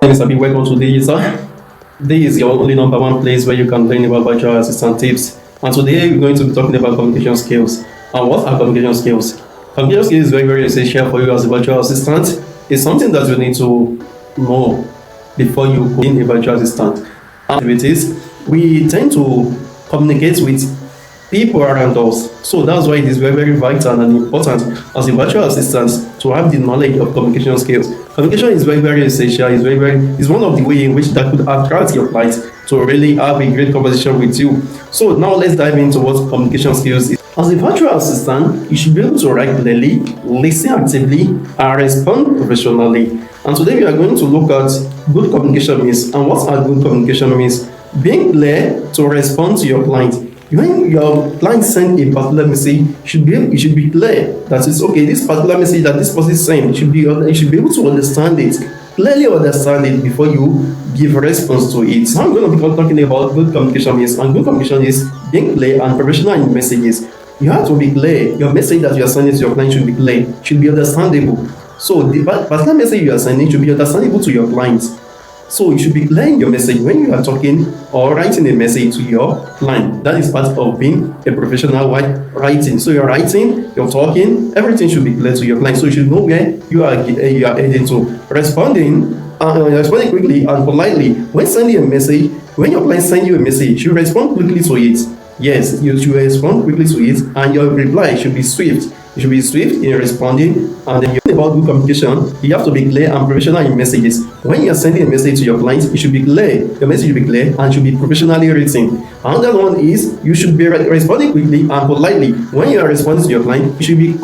My name is Abi. Welcome to the user. This is your only number one place where you can learn about virtual assistant tips. And today we're going to be talking about communication skills. And what are communication skills? Communication skills is very, very essential for you as a virtual assistant. It's something that you need to know before you go in a virtual assistant. Activities, we tend to communicate with people around us. So that's why it is very, very vital and important as a virtual assistant to have the knowledge of communication skills. Communication is very, very essential. It's one of the ways in which that could attract your clients to really have a great conversation with you. So now let's dive into what communication skills is. As a virtual assistant, you should be able to write clearly, listen actively, and respond professionally. And today we are going to look at good communication means and what are good communication means. Being clear to respond to your client. When your client send a particular message, you should be clear that it's okay. This particular message that this person sent, you should be able to understand it, clearly understand it before you give a response to it. Now I'm going to be talking about good communication is, and good communication is being clear and professional in messages. You have to be clear. Your message that you are sending to your client should be clear, should be understandable. So the particular message you are sending should be understandable to your clients. So you should be clear in your message when you are talking or writing a message to your client. That is part of being a professional writing. So you're writing, you're talking, everything should be clear to your client. So you should know where you are heading to. Responding quickly and politely. When sending a message, when your client sends you a message, you respond quickly to it. Yes, you should respond quickly to it, and your reply should be swift. You should be swift in responding. And then about good communication, you have to be clear and professional in messages. When you are sending a message to your client, it should be clear. Your message should be clear and should be professionally written. Another one is you should be responding quickly and politely. When you are responding to your client, you should be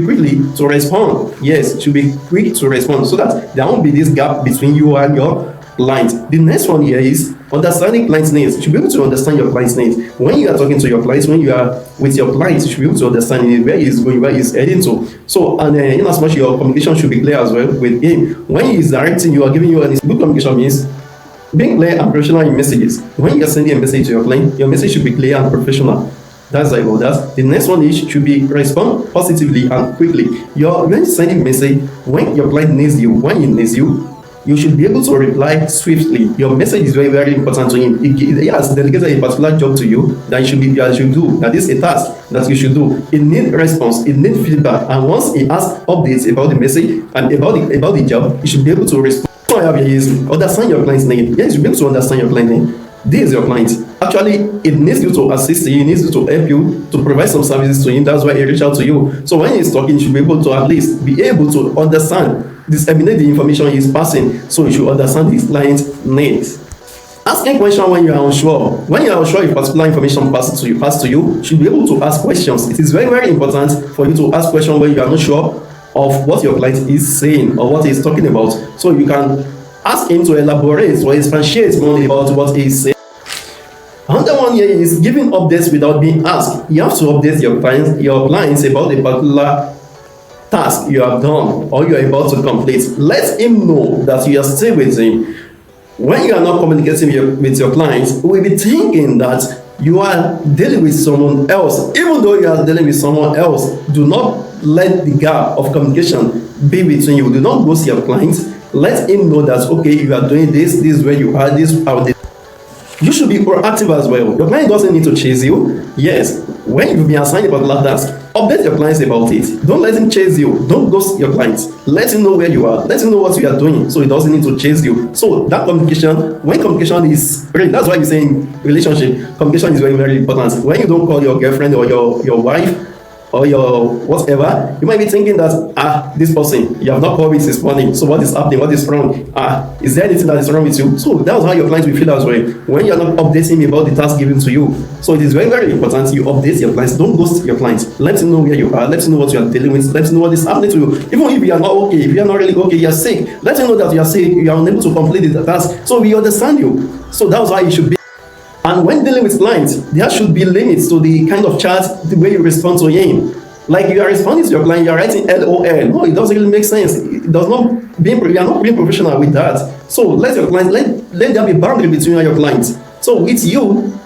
quickly to respond. Yes, you should be quick to respond so that there won't be this gap between you and your client. The next one here is understanding client's needs. You should be able to understand your client's needs. When you are talking to your clients, when you are with your clients, you should be able to understand where he's going, where he's heading to. So, and in as much your communication should be clear as well with him. When he is directing you or giving you any good communication means being clear and professional in messages. When you are sending a message to your client, your message should be clear and professional. That's like about that. The next one is should be respond positively and quickly. When you send a message, when your client needs you, when he needs you should be able to reply swiftly. Your message is very, very important to him. He has delegated a particular job to you that you should do. That is a task that you should do. It needs response. It needs feedback. And once he asks updates about the message and about the job, you should be able to respond. What I have here is understand your client's name. Yes, you should be able to understand your client's name. This is your client. Actually, it needs you to assist him. It needs you to help you to provide some services to him. That's why he reached out to you. So when he's talking, you should be able to at least be able to understand, disseminate the information he's passing, so you should understand his client's needs. Asking questions when you are unsure. When you are unsure if particular information passes to you, you should be able to ask questions. It is very, very important for you to ask questions when you are not sure of what your client is saying or what he is talking about. So you can ask him to elaborate or expatiate more about what he is saying. Another one here is giving updates without being asked. You have to update your clients about a particular task you have done or you are about to complete. Let him know that you are still with him. When you are not communicating with your clients, we will be thinking that you are dealing with someone else. Even though you are dealing with someone else, do not let the gap of communication be between you. Do not ghost your clients. Let him know that okay, you are doing this is where you are, this is how this. You should be proactive as well. Your client doesn't need to chase you. Yes, when you've been assigned a particular task, update your clients about it. Don't let him chase you. Don't ghost your clients. Let him know where you are. Let him know what you are doing so he doesn't need to chase you. So that communication, when communication is great, that's why you say in relationship, communication is very, very important. When you don't call your girlfriend or your wife or your whatever, you might be thinking that this person, you have not called me this morning, so what is happening, what is wrong, is there anything that is wrong with you? So that's how your clients will feel as well when you're not updating him about the task given to you. So it is very, very important you update your clients. Don't ghost your clients. Let him know where you are. Let him know what you are dealing with. Let him know what is happening to you. Even if you are not okay, if you are not really okay, you are sick, let him know that you are sick, you are unable to complete the task, so we understand you. So that's how it should be. And when dealing with clients, there should be limits to the kind of chat, the way you respond to him. Like you are responding to your client, you are writing LOL. No, it doesn't really make sense. It does not. You are not being professional with that. So let your client let there be boundary between you and your clients. So with you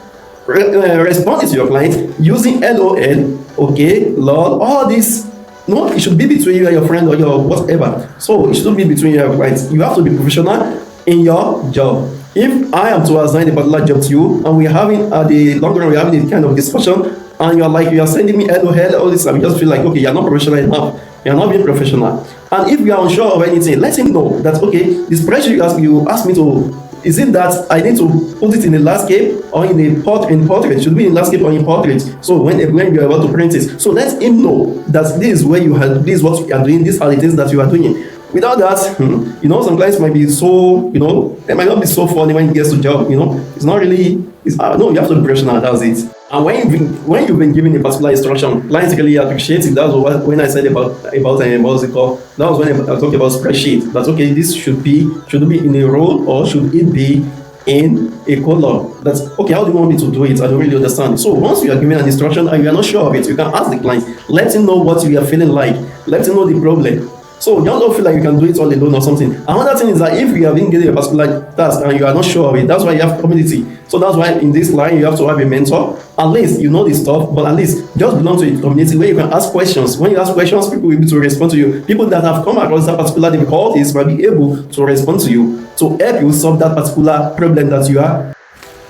responding to your client using LOL, okay, lol, all this. No, it should be between you and your friend or your whatever. So it shouldn't be between you and your clients. You have to be professional in your job. If I am to assign a particular job to you, and we're having at the long run, we're having a kind of discussion, and you're like, you are sending me hello, hello, all this, and we just feel like, okay, you're not professional enough. You're not being professional. And if you are unsure of anything, let him know that, okay, this spreadsheet you ask me to, is it that I need to put it in a landscape or in a portrait? Should be in landscape or in portrait. So when you are about to print it, so let him know that this is where you have, this is what you are doing, these are the things that you are doing. Without that, some clients might be so, they might not be so funny when it gets to job. It's not really. No, you have to be professional. That's it. And when you've been given a particular instruction, clients really appreciate it. That's when I said about what's it called. That was when I talked about spreadsheet. That's okay. This should it be in a row or should it be in a column? That's okay. How do you want me to do it? I don't really understand. So once you are given an instruction and you are not sure of it, you can ask the client. Let him know what you are feeling like. Let him know the problem. So you don't feel like you can do it all alone or something. Another thing is that if you have been given a particular task and you are not sure of it, that's why you have community. So that's why in this line you have to have a mentor. At least you know the stuff, but at least just belong to a community where you can ask questions. When you ask questions, people will be able to respond to you. People that have come across that particular difficulties might be able to respond to you to help you solve that particular problem that you are.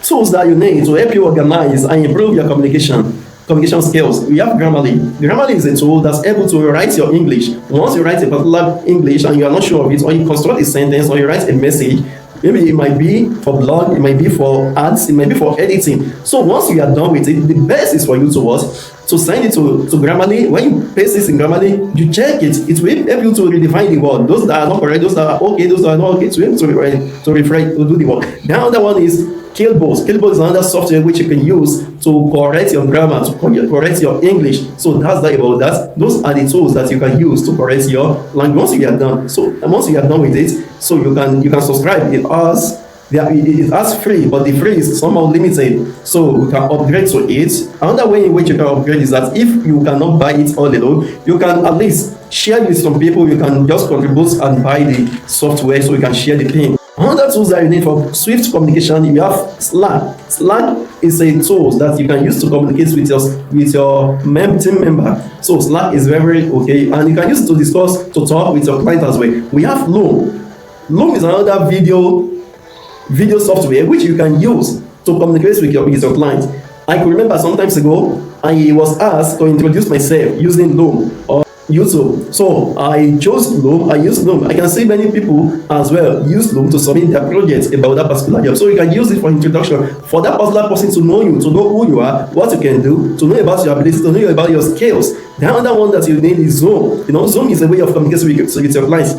Tools that you need to help you organize and improve your communication skills. We have Grammarly. Grammarly is a tool that's able to write your English. Once you write a particular English and you are not sure of it, or you construct a sentence, or you write a message, maybe it might be for blog, it might be for ads, it might be for editing. So once you are done with it, the best is for you to send it to Grammarly. When you paste this in Grammarly, you check it. It will help you to redefine the word. Those that are not correct, those that are okay, those that are not okay, to help to refresh, to do the work. The other one is Killboard. Killboard is another software which you can use to correct your grammar, to correct your English. So that's about that. Those are the tools that you can use to correct your language. Once you are done, once you are done with it, so you can subscribe. It has free, but the free is somehow limited. So you can upgrade to it. Another way in which you can upgrade is that if you cannot buy it all alone, you can at least share with some people. You can just contribute and buy the software so you can share the thing. Another tools that you need for swift communication, you have Slack. Slack is a tool that you can use to communicate with your team member. So Slack is very okay, and you can use it to talk with your client as well. We have Loom. Loom is another video software which you can use to communicate with your client. I can remember some times ago I was asked to introduce myself using Loom or YouTube. So I chose Loom. I use Loom. I can see many people as well use Loom to submit their projects about that particular job. So you can use it for introduction, for that particular person to know you, to know who you are, what you can do, to know about your abilities, to know about your skills. The other one that you need is Zoom. Zoom is a way of communicating with your clients.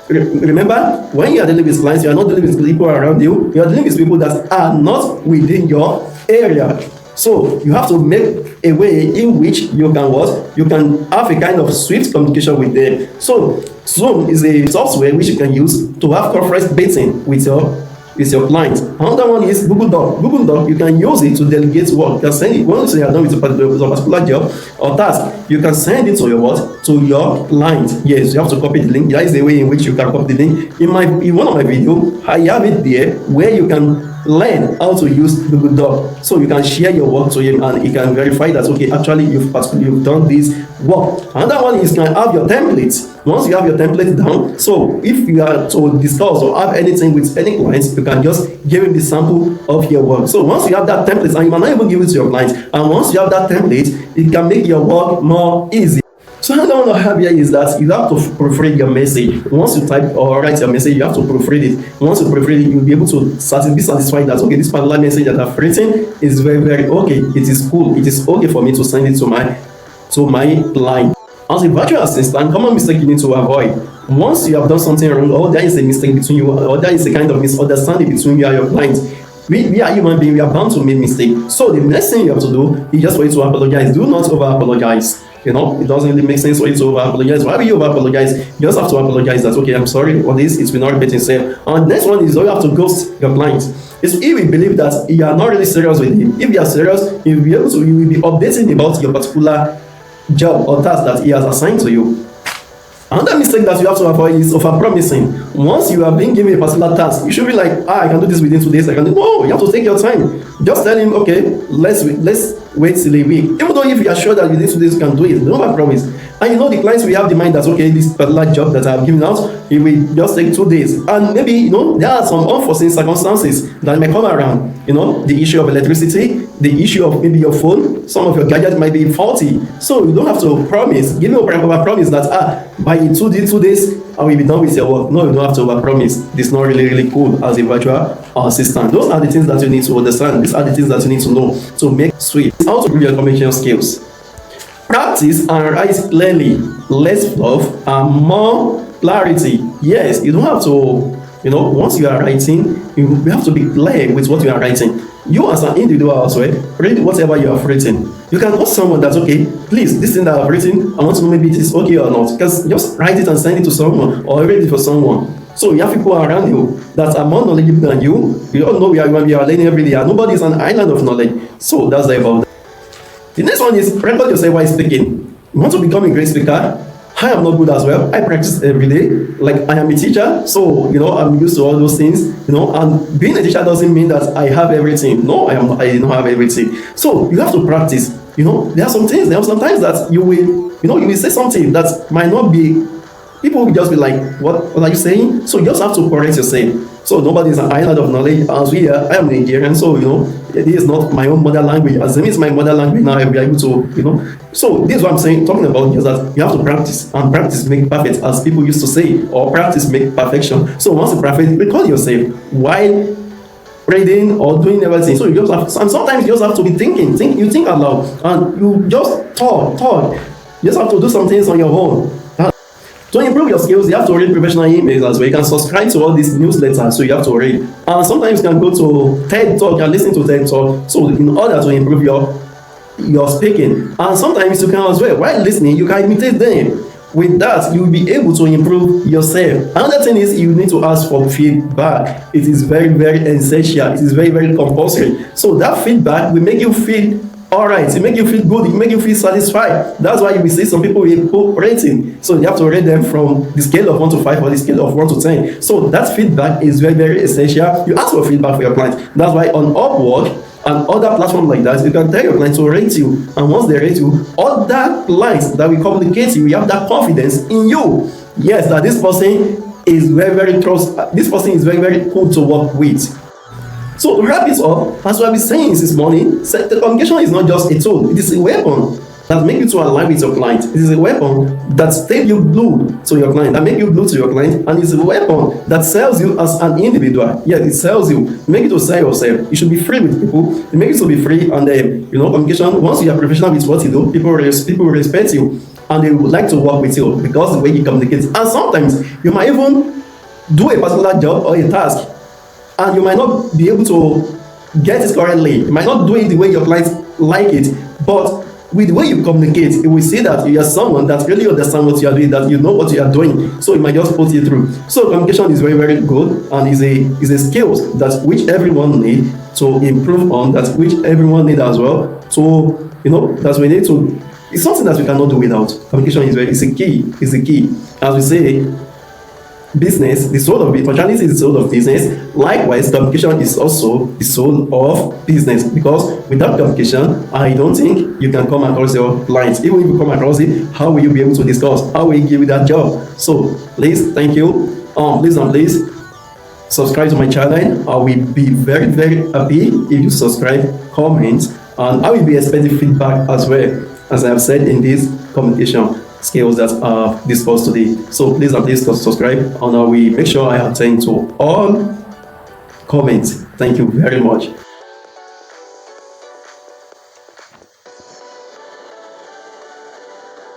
Remember, when you are dealing with clients, you are not dealing with people around you. You are dealing with people that are not within your area. So you have to make a way in which you can have a kind of swift communication with them. So Zoom is a software which you can use to have conference meeting with your clients. Another one is Google Doc. Google Doc, you can use it to delegate work. You can send it once you are done with a particular job or task. You can send it to your client. Yes, you have to copy the link. That is the way in which you can copy the link. In one of my videos, I have it there where you can learn how to use Google Doc, so you can share your work to him and he can verify that okay, actually you've done this work. Another one is you can have your templates. Once you have your template down, so if you are to discuss or have anything with any clients, you can just give him the sample of your work. So once you have that template, and you might not even give it to your clients, and once you have that template, it can make your work more easy. So another one I have here is that you have to proofread your message. Once you type or write your message, you have to proofread it. Once you proofread it, you'll be able to be satisfied that okay, this particular message that I've written is very, very okay. It is cool. It is okay for me to send it to my client. As a virtual assistant, common mistake you need to avoid. Once you have done something wrong, or there is a mistake between you, or there is a kind of misunderstanding between you and your client, we are human beings, we are bound to make mistakes. So the next thing you have to do is just for you to apologize. Do not over apologize. It doesn't really make sense for you to over apologize. Why will you over apologize? You just have to apologize that okay, I'm sorry for this, it will not repeat itself. And the next one is you have to ghost your client. If we believe that you are not really serious with him, if you are serious, you will be updating about your particular job or task that he has assigned to you. Another mistake that you have to avoid is over-promising. Once you have been given a particular task, you should be like, I can do this within 2 days. No, you have to take your time. Just tell him, okay, let's wait till a week. Even though if you are sure that within 2 days you can do it, don't have promise. And you know the clients will have the mind that, okay, this particular job that I've given out, it will just take 2 days. And maybe, you know, there are some unforeseen circumstances that may come around. You know, the issue of electricity, the issue of maybe your phone, some of your gadgets might be faulty. So you don't have to promise, give me a promise that, by 2 days, I will be done with your work. No, you don't have to overpromise. This is not really cool as a virtual assistant. Those are the things that you need to understand. These are the things that you need to know to make sweet. How to improve your communication skills. Practice and write clearly. Less fluff and more clarity. Yes, you don't have to, you know, once you are writing, you have to be clear with what you are writing. You as an individual as well, read whatever you have written. You can ask someone that's, okay, please, this thing that I've written, I want to know maybe it is okay or not. Because just write it and send it to someone or read it for someone. So you have people around you that are more knowledgeable than you. You don't know we are learning every day. Nobody is an island of knowledge. So that's about that. The next one is record yourself while speaking. You want to become a great speaker? I am not good as well. I practice every day. Like, I am a teacher, so, you know, I'm used to all those things, you know, and being a teacher doesn't mean that I have everything. No, I don't have everything. So you have to practice. You know, there are some things, there are sometimes that you will say something that might not be, people will just be like, what are you saying? So you just have to correct yourself. So nobody is an island of knowledge. As we are, I am Nigerian, so, you know, it is not my own mother language. As it is my mother language now, I'll be able to, you know. So this is what I'm saying, talking about is that you have to practice, and practice make perfect, as people used to say, or practice make perfection. So once you practice, record yourself while reading or doing everything. So you just have, and sometimes you just have to be thinking. You think out loud, and you just talk. You just have to do some things on your own. To improve your skills, you have to read professional emails as well. You can subscribe to all these newsletters, so you have to read. And sometimes you can go to TED Talk and listen to TED Talk, so in order to improve your speaking. And sometimes you can as well, while listening, you can imitate them. With that, you will be able to improve yourself. Another thing is you need to ask for feedback. It is very, very essential. It is very, very compulsory. So that feedback will make you feel alright, it make you feel good, it make you feel satisfied. That's why you will see some people with poor rating. So you have to rate them from the scale of 1 to 5 or the scale of 1 to 10. So that feedback is very, very essential. You ask for feedback for your clients. That's why on Upwork and other platforms like that, you can tell your clients to rate you. And once they rate you, other clients that will communicate you, you have that confidence in you. Yes, that this person is very, very this person is very, very cool to work with. So to wrap it up, as I was saying this morning, the communication is not just a tool, it is a weapon that makes you to align with your client. It is a weapon that stays you glued to your client, that makes you glued to your client, and it's a weapon that sells you as an individual. Yes, it sells you, make you to sell yourself. You should be free with people, it makes you to be free, and you know, communication, once you are professional with what you do, people respect you, and they would like to work with you because the way you communicate. And sometimes you might even do a particular job or a task, and you might not be able to get it correctly. You might not do it the way your clients like it, but with the way you communicate, you will see that you are someone that really understands what you are doing, that you know what you are doing. So it might just put you through. So communication is very, very good, and is a skill that which everyone need to improve on, that which everyone need as well. So, you know, that we need to, it's something that we cannot do without. Communication is a key. Is a key. As we say, business, the soul of it, functionality is the soul of business. Likewise, communication is also the soul of business, because without communication, I don't think you can come across your clients. Even if you come across it, how will you be able to discuss? How will you give you that job? So please, thank you. Please subscribe to my channel. I will be very, very happy if you subscribe, comment, and I will be expecting feedback as well, as I have said in this communication skills that are discussed today. So please subscribe, and I will make sure I attend to all comments. Thank you very much.